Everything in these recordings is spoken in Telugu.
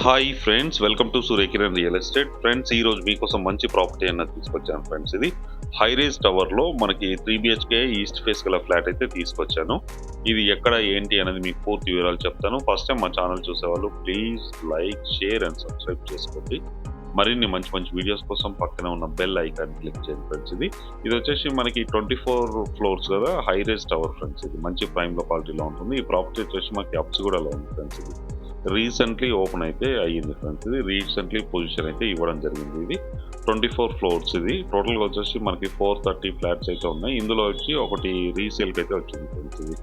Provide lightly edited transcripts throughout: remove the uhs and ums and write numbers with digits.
Hi friends, welcome to Surya Kiran real estate. Friends, ఈ రోజు మీకోసం మంచి ప్రాపర్టీ అన్నది తీసుకొచ్చాను ఫ్రెండ్స్. ఇది హైరేజ్ టవర్లో మనకి 3 BHK ఈస్ట్ ఫేస్ గల ఫ్లాట్ అయితే తీసుకొచ్చాను. ఇది ఎక్కడ ఏంటి అనేది మీకు పూర్తి వివరాలు చెప్తాను. ఫస్ట్ టైం మా ఛానల్ చూసేవాళ్ళు please like, share and subscribe చేసుకోండి. మరిన్ని మంచి మంచి వీడియోస్ కోసం పక్కన ఉన్న బెల్ ఐకాన్ క్లిక్ చేయండి ఫ్రెండ్స్. ఇది వచ్చేసి మనకి 24 ఫ్లోర్స్ కదా హైరేజ్ టవర్ ఫ్రెండ్స్. ఇది మంచి ప్రైమ్ లొకాలిటీలో ఉంటుంది. ఈ ప్రాపర్టీ వచ్చేసి మనకి అప్స్గూడలో ఉంది ఫ్రెండ్స్. ఇది రీసెంట్లీ ఓపెన్ అయితే అయ్యింది ఫ్రెండ్స్. ఇది రీసెంట్లీ పొజిషన్ అయితే ఇవ్వడం జరిగింది. ఇది 24 ఫ్లోర్స్. ఇది టోటల్గా వచ్చేసి మనకి 430 ఫ్లాట్స్ అయితే ఉన్నాయి. ఇందులో వచ్చి ఒకటి రీసేల్కి అయితే వచ్చింది ఫ్రెండ్స్. ఇది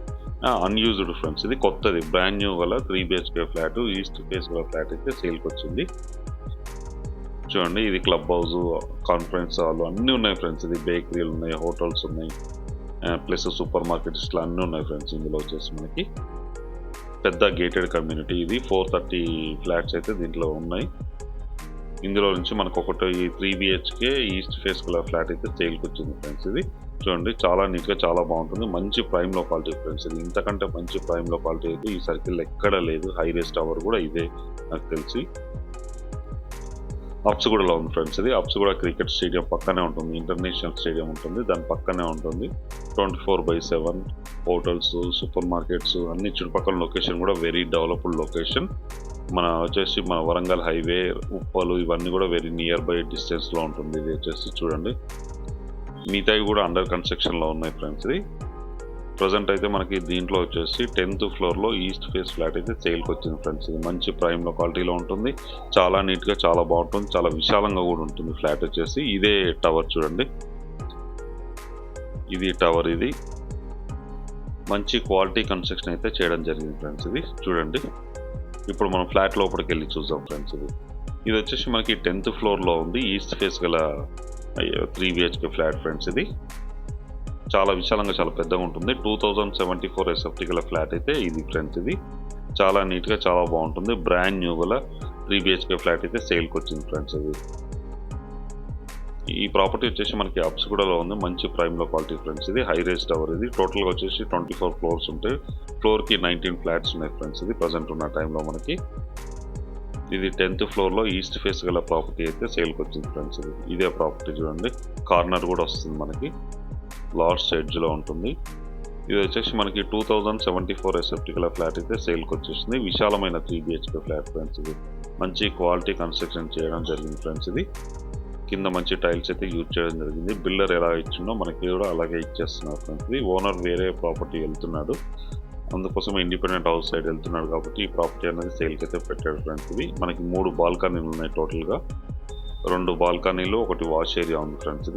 అన్యూజ్డ్ ఫ్రెండ్స్. ఇది కొత్తది బ్రాండ్ న్యూ గల 3 BHK ఫ్లాట్ ఈస్ట్ ఫేస్ గల ఫ్లాట్ అయితే సేల్కి వచ్చింది. చూడండి, ఇది క్లబ్ హౌస్, కాన్ఫరెన్స్ హాల్ అన్నీ ఉన్నాయి ఫ్రెండ్స్. ఇది బేకరీలు ఉన్నాయి, హోటల్స్ ఉన్నాయి, ప్లస్ సూపర్ మార్కెట్స్ ఇట్లా అన్నీ ఉన్నాయి ఫ్రెండ్స్. ఇందులో వచ్చేసి మనకి పెద్ద గేటెడ్ కమ్యూనిటీ. ఇది 430 ఫ్లాట్స్ అయితే దీంట్లో ఉన్నాయి. ఇందులో నుంచి మనకు ఒకటి 3 BHK ఈస్ట్ ఫేస్ గల ఫ్లాట్ అయితే సేల్కి వచ్చింది ఫ్రెండ్స్. ఇది చూడండి, చాలా నీట్గా చాలా బాగుంటుంది. మంచి ప్రైమ్ లొకాలిటీ ఫ్రెండ్స్. ఇది ఇంతకంటే మంచి ప్రైమ్ లొకాలిటీ అయితే ఈ సర్కిల్ ఎక్కడ లేదు. హైరేజ్ టవర్ కూడా ఇదే నాకు తెలిసి. అప్స్గూడలో ఉంది ఫ్రెండ్స్. ఇది అప్స్గూడ క్రికెట్ స్టేడియం పక్కనే ఉంటుంది. ఇంటర్నేషనల్ స్టేడియం ఉంటుంది, దాని పక్కనే ఉంటుంది. 24/7 హోటల్స్, సూపర్ మార్కెట్స్ అన్ని చుట్టుపక్కల లొకేషన్ కూడా వెరీ డెవలప్డ్ లొకేషన్. మన వరంగల్ హైవే, ఉప్పలు ఇవన్నీ కూడా వెరీ నియర్ బై డిస్టెన్స్లో ఉంటుంది. ఇది వచ్చేసి చూడండి, మిగతాయి కూడా అండర్ కన్స్ట్రక్షన్లో ఉన్నాయి ఫ్రెండ్స్. ఇది ప్రజెంట్ అయితే మనకి దీంట్లో వచ్చేసి 10th ఫ్లోర్లో ఈస్ట్ ఫేస్ ఫ్లాట్ అయితే సేల్కి వచ్చింది ఫ్రెండ్స్. ఇది మంచి ప్రైమ్ లొకాలిటీలో ఉంటుంది. చాలా నీట్గా చాలా బాగుంటుంది. చాలా విశాలంగా కూడా ఉంటుంది ఫ్లాట్ వచ్చేసి. ఇదే టవర్ చూడండి, ఇది టవర్. ఇది మంచి క్వాలిటీ కన్స్ట్రక్షన్ అయితే చేయడం జరిగింది ఫ్రెండ్స్. ఇది చూడండి, ఇప్పుడు మనం ఫ్లాట్ లోపలికి వెళ్ళి చూద్దాం ఫ్రెండ్స్. ఇది వచ్చేసి మనకి 10th ఫ్లోర్లో ఉంది ఈస్ట్ ఫేస్ గల 3 BHK ఫ్లాట్ ఫ్రెండ్స్. ఇది చాలా విశాలంగా చాలా పెద్దగా ఉంటుంది. 2074 SFT గల ఫ్లాట్ అయితే ఇది ఫ్రెండ్స్. ఇది చాలా నీట్గా చాలా బాగుంటుంది. బ్రాండ్ న్యూ గల 3 BHK ఫ్లాట్ అయితే సేల్కి వచ్చింది ఫ్రెండ్స్. ఇది ఈ ప్రాపర్టీ వచ్చేసి మనకి అప్స్గూడలో ఉంది. మంచి ప్రైమ్ లొకాలిటీ ఫ్రెండ్స్. ఇది హైరేజ్ టవర్. ఇది టోటల్గా వచ్చేసి 24 ఫ్లోర్స్ ఉంటాయి. ఫ్లోర్కి 19 ఫ్లాట్స్ ఉన్నాయి ఫ్రెండ్స్. ఇది ప్రజెంట్ ఉన్న టైంలో మనకి. ఇది 10th ఫ్లోర్లో ఈస్ట్ ఫేస్ గల ప్రాపర్టీ అయితే సేల్కి వచ్చింది ఫ్రెండ్స్. ఇదే ప్రాపర్టీ చూడండి, కార్నర్ కూడా వస్తుంది మనకి, లాస్ట్ ఎడ్జ్లో ఉంటుంది. ఇది వచ్చేసి మనకి 2074 SFT గల ఫ్లాట్ అయితే సేల్కి వచ్చేసింది. విశాలమైన 3 BHK ఫ్లాట్ ఫ్రెండ్స్. ఇది మంచి క్వాలిటీ కన్స్ట్రక్షన్ చేయడం జరిగింది ఫ్రెండ్స్. ఇది కింద మంచి టైల్స్ అయితే యూజ్ చేయడం జరిగింది. బిల్డర్ ఎలా ఇచ్చిందో మనకి కూడా అలాగే ఇచ్చేస్తున్నారు ఫ్రెండ్స్. ఇది ఓనర్ వేరే ప్రాపర్టీ వెళ్తున్నాడు, అందుకోసం ఇండిపెండెంట్ హౌస్ సైడ్ వెళ్తున్నాడు కాబట్టి ఈ ప్రాపర్టీ అనేది సేల్కి అయితే పెట్టాడు ఫ్రెండ్స్. ఇది మనకి 3 బాల్కనీలు ఉన్నాయి టోటల్గా. 2 బాల్కనీలు, ఒకటి వాష్ ఏరియా ఉంది ఫ్రెండ్స్.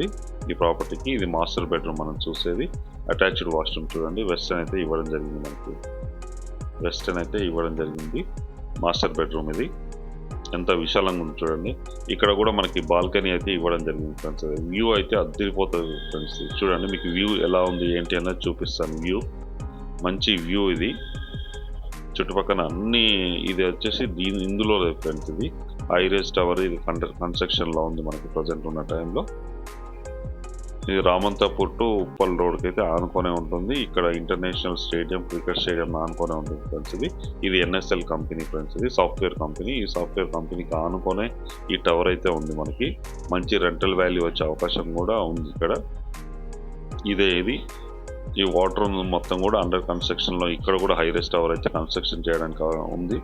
ఈ ప్రాపర్టీకి ఇది మాస్టర్ బెడ్రూమ్. మనం చూసేది అటాచ్డ్ వాష్రూమ్ చూడండి. వెస్టర్న్ అయితే ఇవ్వడం జరిగింది మనకి. వెస్టర్న్ అయితే ఇవ్వడం జరిగింది. మాస్టర్ బెడ్రూమ్ ఇది ఎంత విశాలంగా ఉంది చూడండి. ఇక్కడ కూడా మనకి బాల్కనీ అయితే ఇవ్వడం జరిగింది ఫ్రెండ్స్. వ్యూ అయితే అద్దరిపోతుంది ఫ్రెండ్స్. చూడండి, మీకు వ్యూ ఎలా ఉంది ఏంటి అన్నది చూపిస్తాను. వ్యూ మంచి వ్యూ. ఇది చుట్టుపక్కల అన్ని, ఇది వచ్చేసి ఇందులో ఫ్రెండ్స్. ఇది హైరేజ్ టవర్. ఇది అండర్ కన్స్ట్రక్షన్లో ఉంది మనకి ప్రజెంట్ ఉన్న టైంలో. ఇది రామంతాపూర్ టు ఉప్పల్ రోడ్కి అయితే ఆనుకొనే ఉంటుంది. ఇక్కడ ఇంటర్నేషనల్ స్టేడియం, క్రికెట్ స్టేడియం ఆనుకొనే ఉంటుంది ఫ్రెండ్స్. ఇది NSL కంపెనీ ఫ్రెండ్స్. ఇది సాఫ్ట్వేర్ కంపెనీ. ఈ సాఫ్ట్వేర్ కంపెనీకి ఆనుకొనే ఈ టవర్ అయితే ఉంది మనకి. మంచి రెంటల్ వాల్యూ వచ్చే అవకాశం కూడా ఉంది ఇక్కడ. ఇది ఈ వాటర్ మొత్తం కూడా అండర్ కన్స్ట్రక్షన్లో. ఇక్కడ కూడా హైరేజ్ టవర్ అయితే కన్స్ట్రక్షన్ చేయడానికి ఉంది.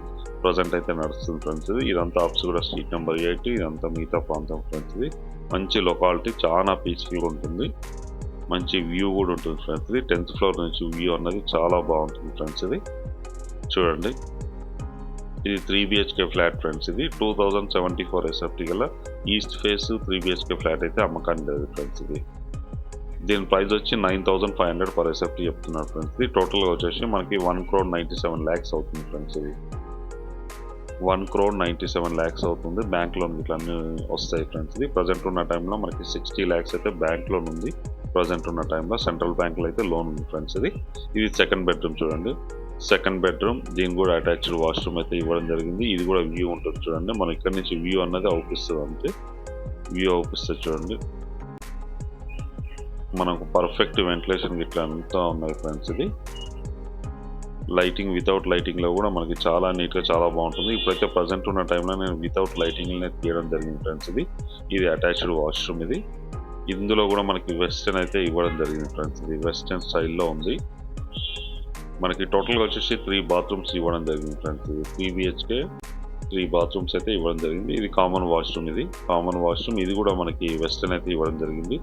ప్రజెంట్ అయితే నడుస్తుంది ఫ్రెండ్స్. ఇదంతా అప్స్గూడ స్ట్రీట్ నెంబర్ 8. ఇదంతా మిగతా ప్రాంతం ఫ్రెండ్స్. ఇది మంచి లొకాలిటీ, చాలా పీస్ఫుల్గా ఉంటుంది. మంచి వ్యూ కూడా ఉంటుంది ఫ్రెండ్స్. 10th ఫ్లోర్ నుంచి వ్యూ అన్నది చాలా బాగుంటుంది ఫ్రెండ్స్. ఇది చూడండి, ఇది 3 BHK ఫ్లాట్ ఫ్రెండ్స్. ఇది 2074 SFT గల ఈస్ట్ ఫేస్ 3 BHK ఫ్లాట్ అయితే అమ్మకానికి లేదు ఫ్రెండ్స్. దీని ప్రైస్ వచ్చి 9,500 per SFT చెప్తున్నారు ఫ్రెండ్స్. ఇది టోటల్గా వచ్చేసి మనకి 1,97 lakhs అవుతుంది ఫ్రెండ్స్. ఇది 1,97 lakhs అవుతుంది. బ్యాంక్ లోన్ ఇట్లా అన్నీ వస్తాయి ఫ్రెండ్స్. ఇది ప్రజెంట్ ఉన్న టైంలో మనకి 60 lakhs అయితే బ్యాంక్ లోన్ ఉంది. ప్రజెంట్ ఉన్న టైంలో సెంట్రల్ బ్యాంక్లో అయితే లోన్ ఉంది ఫ్రెండ్స్. ఇది సెకండ్ బెడ్రూమ్ చూడండి. సెకండ్ బెడ్రూమ్, దీని కూడా అటాచ్డ్ వాష్రూమ్ అయితే ఇవ్వడం జరిగింది. ఇది కూడా వ్యూ ఉంటుంది చూడండి. మనం ఇక్కడ నుంచి వ్యూ అన్నది అవుపిస్తుంది. అంతే వ్యూ అవుపిస్తుంది చూడండి. మనకు పర్ఫెక్ట్ వెంటిలేషన్ ఇట్లా అంతా ఉన్నాయి ఫ్రెండ్స్. లైటింగ్ వితౌట్ లైటింగ్లో కూడా మనకి చాలా నీట్గా చాలా బాగుంటుంది. ఇప్పుడైతే ప్రజెంట్ ఉన్న టైంలో నేను వితౌట్ లైటింగ్నే తీయడం జరిగింది ఫ్రెండ్స్. ఇది అటాచ్డ్ వాష్రూమ్. ఇందులో కూడా మనకి వెస్టర్న్ అయితే ఇవ్వడం జరిగింది ఫ్రెండ్స్. ఇది వెస్టర్న్ స్టైల్లో ఉంది. మనకి టోటల్గా వచ్చేసి 3 బాత్రూమ్స్ ఇవ్వడం జరిగింది ఫ్రెండ్స్. 3 BHK 3 బాత్రూమ్స్ అయితే ఇవ్వడం జరిగింది. ఇది కామన్ వాష్రూమ్. ఇది కూడా మనకి వెస్టర్న్ అయితే ఇవ్వడం జరిగింది.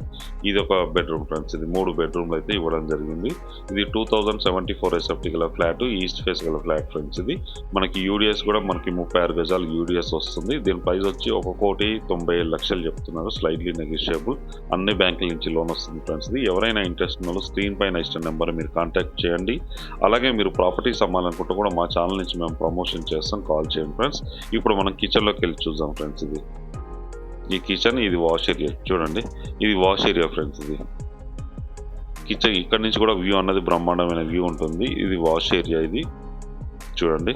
ఇది ఒక బెడ్రూమ్ ఫ్రెండ్స్. ఇది 3 బెడ్రూమ్లు అయితే ఇవ్వడం జరిగింది. ఇది 2074 SFT గల ఫ్లాట్, ఈస్ట్ ఫేస్ గల ఫ్లాట్ ఫ్రెండ్స్. ఇది మనకి యూడిఎస్ కూడా మనకి 36 గజాలు యూడిఎస్ వస్తుంది. దీని ప్రైస్ వచ్చి 1,97,00,000 చెప్తున్నారు. Slightly negotiable. అన్ని బ్యాంకుల నుంచి లోన్ వస్తుంది ఫ్రెండ్స్. ఇది ఎవరైనా ఇంట్రెస్ట్ ఉన్న వాళ్ళు స్క్రీన్ పైన ఇచ్చిన నెంబర్ మీరు కాంటాక్ట్ చేయండి. అలాగే మీరు ప్రాపర్టీస్ అమ్మాలనుకుంటే కూడా మా ఛానల్ నుంచి మేము ప్రమోషన్ చేస్తాం, కాల్ చేయండి ఫ్రెండ్స్. ఇప్పుడు మనం కిచెన్లోకి వెళ్ళి చూద్దాం ఫ్రెండ్స్. ఈ కిచెన్, ఇది వాష్ ఏరియా చూడండి. ఇది వాష్ ఏరియా ఫ్రెండ్స్. కిచెన్ ఇక్కడ నుంచి కూడా వ్యూ అన్నది బ్రహ్మాండమైన వ్యూ ఉంటుంది. ఇది వాష్ ఏరియా. ఇది చూడండి,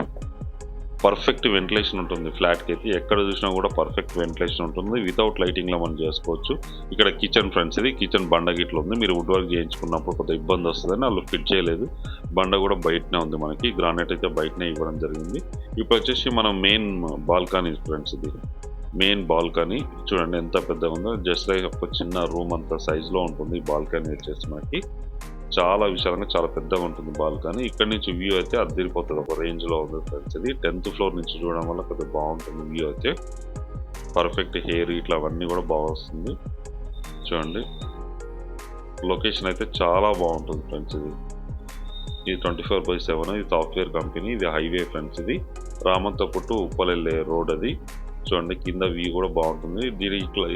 పర్ఫెక్ట్ వెంటిలేషన్ ఉంటుంది ఫ్లాట్కి అయితే. ఎక్కడ చూసినా కూడా పర్ఫెక్ట్ వెంటిలేషన్ ఉంటుంది. వితౌట్ లైటింగ్లో మనం చేసుకోవచ్చు. ఇక్కడ కిచెన్ ఫ్రెండ్స్. ఇది కిచెన్ బండ గిట్లు ఉంది. మీరు వుడ్ వర్క్ చేయించుకున్నప్పుడు కొంత ఇబ్బంది వస్తుందని వాళ్ళు ఫిట్ చేయలేదు. బండ కూడా బయటనే ఉంది. మనకి గ్రానైట్ అయితే బయటనే ఇవ్వడం జరిగింది. ఇప్పుడు వచ్చేసి మనం మెయిన్ బాల్కనీ ఫ్రెండ్స్. ఇది మెయిన్ బాల్కనీ చూడండి ఎంత పెద్దగా ఉందో. జస్ట్ లైక్ ఒక చిన్న రూమ్ అంత సైజులో ఉంటుంది ఈ బాల్కనీ వచ్చేసి. మనకి చాలా విశాలంగా చాలా పెద్దగా ఉంటుంది బాల్కనీ. ఇక్కడ నుంచి వ్యూ అయితే అద్దరిపోతుంది. ఒక రేంజ్లో ఉంది ఫ్రెండ్స్. ఇది 10th ఫ్లోర్ నుంచి చూడడం వల్ల కొద్దిగా బాగుంటుంది వ్యూ అయితే. పర్ఫెక్ట్ హెయిర్ ఇట్లా అవన్నీ కూడా బాగా వస్తుంది. చూడండి, లొకేషన్ అయితే చాలా బాగుంటుంది ఫ్రెండ్స్. ఇది 24/7. ఇది సాఫ్ట్వేర్ కంపెనీ. ఇది హైవే ఫ్రెండ్స్. ఇది రామంతపుట్టు ఉప్పలెల్లే రోడ్. అది చూడండి, కింద వ్యూ కూడా బాగుంటుంది.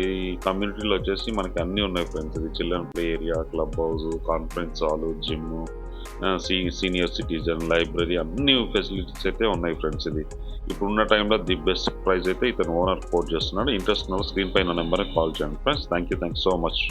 ఈ కమ్యూనిటీలో వచ్చేసి మనకి అన్నీ ఉన్నాయి ఫ్రెండ్స్. ఇది children play area, club house, conference hall, gym, senior citizen, library అన్ని ఫెసిలిటీస్ అయితే ఉన్నాయి ఫ్రెండ్స్. ఇది ఇప్పుడున్న టైంలో ది బెస్ట్ ప్రైస్ అయితే ఇతను ఓనర్ కోట్ చేస్తున్నాడు. ఇంట్రెస్ట్ ఉన్న స్క్రీన్ పైన నెంబర్కి కాల్ చేయండి friends. Thank you so much.